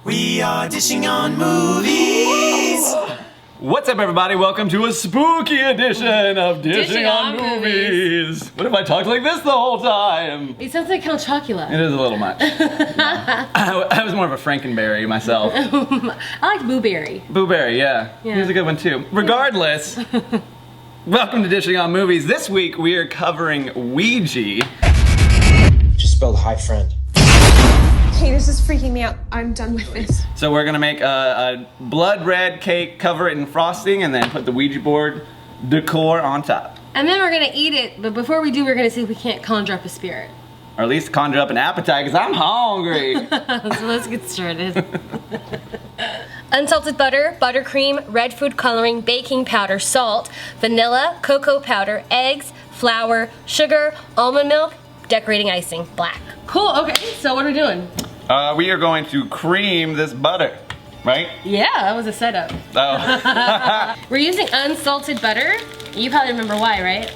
We are dishing on movies. What's up, everybody? Welcome to a spooky edition of Dishing on Movies. What if I talked like this the whole time? It sounds like Count Chocula. It is a little much. I was more of a Frankenberry myself. I like Blueberry. Blueberry, yeah. He was a good one too. Regardless, welcome to Dishing on Movies. This week we are covering Ouija. Just spelled hi friend. Hey, this is freaking me out. I'm done with this. So we're gonna make a blood red cake, cover it in frosting, and then put the Ouija board decor on top. And then we're gonna eat it, but before we do, we're gonna see if we can't conjure up a spirit. Or at least conjure up an appetite, because I'm hungry. So let's get started. Unsalted butter, buttercream, red food coloring, baking powder, salt, vanilla, cocoa powder, eggs, flour, sugar, almond milk, decorating icing, black. Cool, okay, so what are we doing? We are going to cream this butter, right? Yeah, that was a setup. Oh. We're using unsalted butter. You probably remember why, right?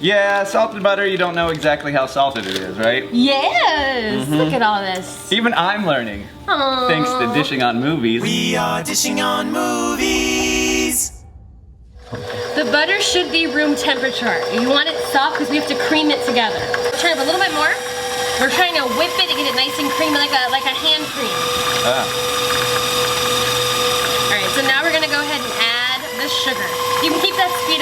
Yeah, salted butter, you don't know exactly how salted it is, right? Yes! Look at all this. Even I'm learning, Aww. thanks to Dishing on Movies. We are dishing on movies. The butter should be room temperature. You want it soft because we have to cream it together. Turn it up a little bit more. We're trying to whip it to get it nice and creamy, like a hand cream. All right, so now we're gonna go ahead and add the sugar. You can keep that speed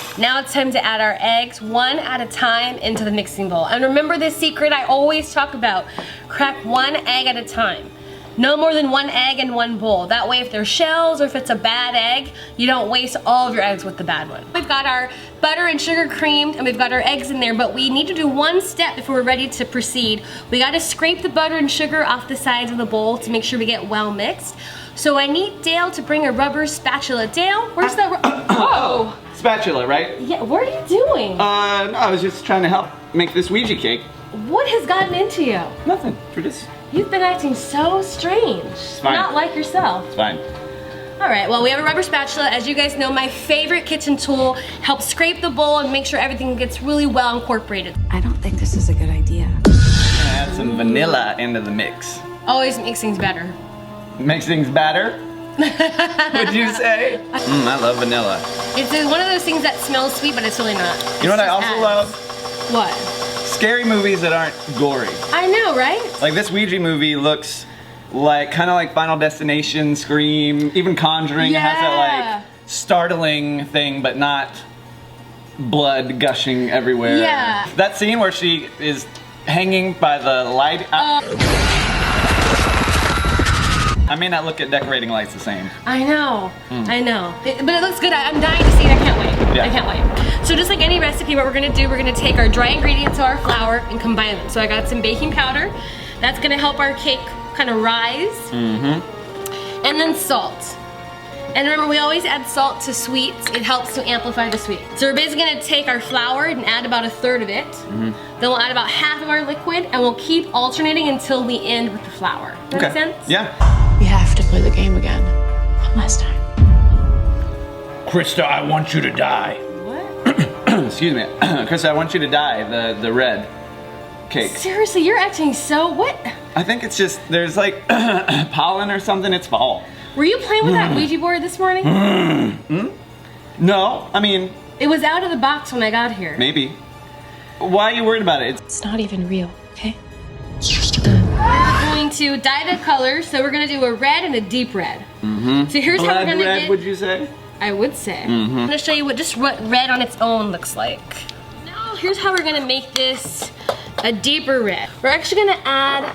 up. Now it's time to add our eggs one at a time into the mixing bowl. And remember this secret I always talk about. Crack one egg at a time. No more than one egg in one bowl. That way if there's shells or if it's a bad egg, you don't waste all of your eggs with the bad one. We've got our butter and sugar creamed and we've got our eggs in there, but we need to do one step before we're ready to proceed. We gotta scrape the butter and sugar off the sides of the bowl to make sure we get well mixed. So I need Dale to bring a rubber spatula. Dale, where's the Oh! Spatula, right? Yeah, what are you doing? I was just trying to help make this Ouija cake. What has gotten into you? Nothing, we're just... You've been acting so strange. Fine. Not like yourself. It's fine. All right, well, we have a rubber spatula. As you guys know, my favorite kitchen tool. Helps scrape the bowl and make sure everything gets really well incorporated. I don't think this is a good idea. Add some vanilla into the mix. Always makes things better. Makes things better? Would you say? I love vanilla. It's one of those things that smells sweet, but it's really not. You know what I also love? What? Scary movies that aren't gory. I know, right? Like this Ouija movie looks like kind of like Final Destination, Scream, even Conjuring. It has that like startling thing, but not blood gushing everywhere. Yeah. That scene where she is hanging by the light. I may not look at decorating lights the same. I know, I know. But it looks good. I'm dying to see it. I can't wait. Yeah. I can't wait. So just like any recipe, what we're gonna do, we're gonna take our dry ingredients of our flour and combine them. So I got some baking powder. That's gonna help our cake kind of rise. And then salt. And remember, we always add salt to sweets. It helps to amplify the sweet. So we're basically gonna take our flour and add about 1/3 of it. Then we'll add about half of our liquid and we'll keep alternating until we end with the flour. Does that make sense? Yeah. We have to play the game again. One last time. Chrysta, I want you to die. What? Excuse me. Chrysta, I want you to die. The red cake. Seriously, you're acting so, what? I think it's just, there's like pollen or something. It's fall. Were you playing with that Ouija board this morning? No, I mean. It was out of the box when I got here. Maybe. Why are you worried about it? It's not even real, okay? It's just a game. We're going to dye the colors, so we're gonna do a red and a deep red. So here's how we're Blood gonna red, get. would you say? I would say. I'm gonna show you what red on its own looks like. Now here's how we're gonna make this a deeper red. We're actually gonna add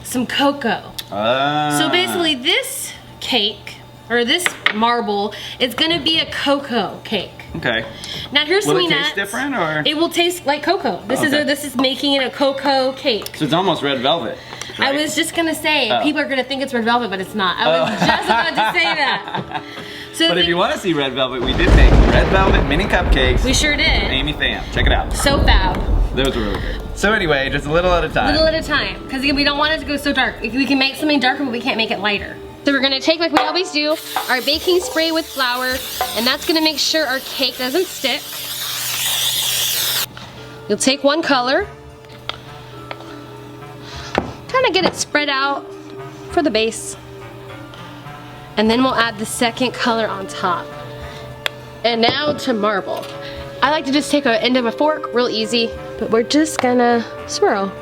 some cocoa. So basically this cake, or this marble, is gonna be a cocoa cake. Okay. Now here's Will some it taste nuts. different, or? It will taste like cocoa. This is making it a cocoa cake. So it's almost red velvet. I right? was just gonna say, people are gonna think it's red velvet, but it's not. I was just about to say that. So But if you want to see red velvet, we did make red velvet mini cupcakes. we sure did. Amy Pham, check it out. So fab. Those were really good. So anyway, just a little at a time. Little at a time, because we don't want it to go so dark. We can make something darker, but we can't make it lighter. So we're gonna take, like we always do, our baking spray with flour, and that's gonna make sure our cake doesn't stick. You'll take one color, Trying to get it spread out for the base. And then we'll add the second color on top. And now to marble. I like to just take an end of a fork, real easy, but we're just gonna swirl.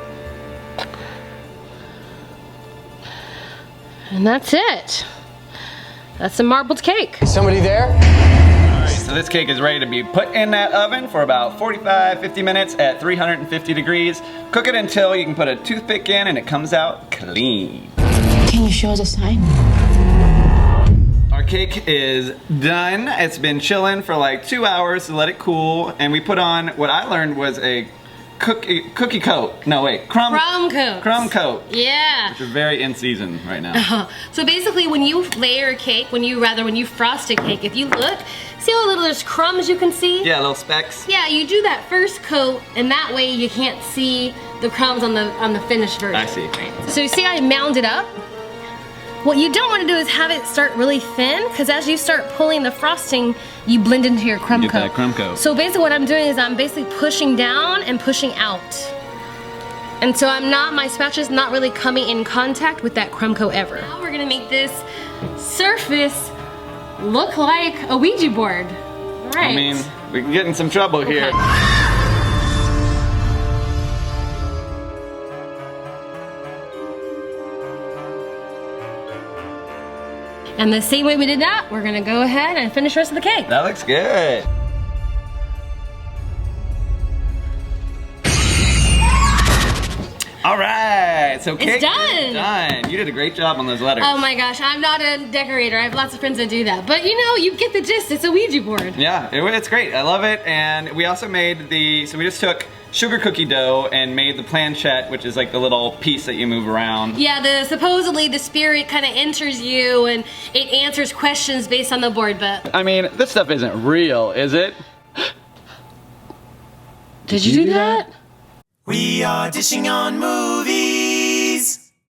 And that's it. That's a marbled cake. Somebody there? Alright, so this cake is ready to be put in that oven for about 45-50 minutes at 350 degrees. Cook it until you can put a toothpick in and it comes out clean. Can you show us a sign? Our cake is done. It's been chilling for like 2 hours to let it cool, and we put on what I learned was a cookie coat. No, wait, crumb coat. Crumb coat. Yeah. Which are very in season right now. So basically, when you layer a cake, when you frost a cake, if you look, see how little there's crumbs you can see? Yeah, little specks. Yeah, you do that first coat, and that way you can't see the crumbs on the finished version. I see. Right. So you see, I mound it up. What you don't want to do is have it start really thin, because as you start pulling the frosting, you blend into your crumb coat. Get that crumb coat. So basically what I'm doing is I'm basically pushing down and pushing out. And so my spatula's not really coming in contact with that crumb coat ever. Now we're gonna make this surface look like a Ouija board. All right. I mean, we can get in some trouble here. Okay. And the same way we did that, we're gonna go ahead and finish the rest of the cake. That looks good. All right, so cake is done. You did a great job on those letters. Oh my gosh, I'm not a decorator. I have lots of friends that do that. But you know, you get the gist. It's a Ouija board. Yeah, it's great. I love it. And we also made so we just took sugar cookie dough and made the planchette, which is like the little piece that you move around. Yeah, supposedly the spirit kind of enters you and it answers questions based on the board, but... I mean, this stuff isn't real, is it? Did you do that? We are dishing on movies.